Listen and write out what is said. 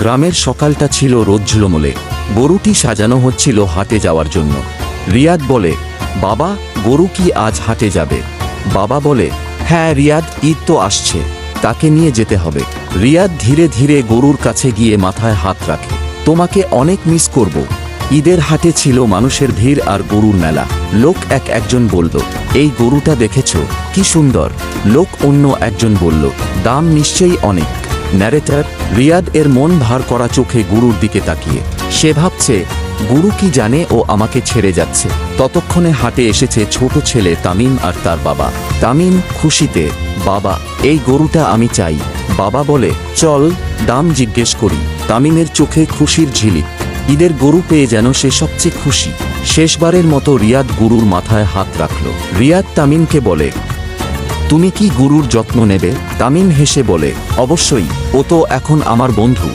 গ্রামের সকালটা ছিল রোদ ঝলমলে। গরুটি সাজানো হচ্ছিল হাটে যাওয়ার জন্য। রিয়াদ বলে, বাবা, গরু কি আজ হাটে যাবে? বাবা বলে, হ্যাঁ রিয়াদ, ঈদ তো আসছে, তাকে নিয়ে যেতে হবে। রিয়াদ ধীরে ধীরে গরুর কাছে গিয়ে মাথায় হাত রাখে। তোমাকে অনেক মিস করব। ঈদের হাটে ছিল মানুষের ভিড় আর গরুর মেলা। লোক একজন বলল, এই গরুটা দেখেছো, কি সুন্দর। লোক অন্য একজন বলল, দাম নিশ্চয়ই অনেক। ন্যারেটর রিয়াদ এর মন ভার করা চোখে গরুর দিকে তাকিয়ে। সে ভাবছে, গরু কি জানে ও আমাকে ছেড়ে যাচ্ছে। ততক্ষণে হাটে এসেছে ছোট ছেলে তামিম আর তার বাবা। তামিম খুশিতে, বাবা, এই গরুটা আমি চাই। বাবা বলে, চল দাম জিজ্ঞেস করি। তামিমের চোখে খুশির ঝিলিক। ঈদের গরু পেয়ে যেন সে সবচেয়ে খুশি। শেষবারের মতো রিয়াদ গরুর মাথায় হাত রাখল। রিয়াদ তামিমকে বলে, তুমি কি গরুর যত্ন নেবে? তামিম হেসে বলে, অবশ্যই, ও তো এখন আমার বন্ধু।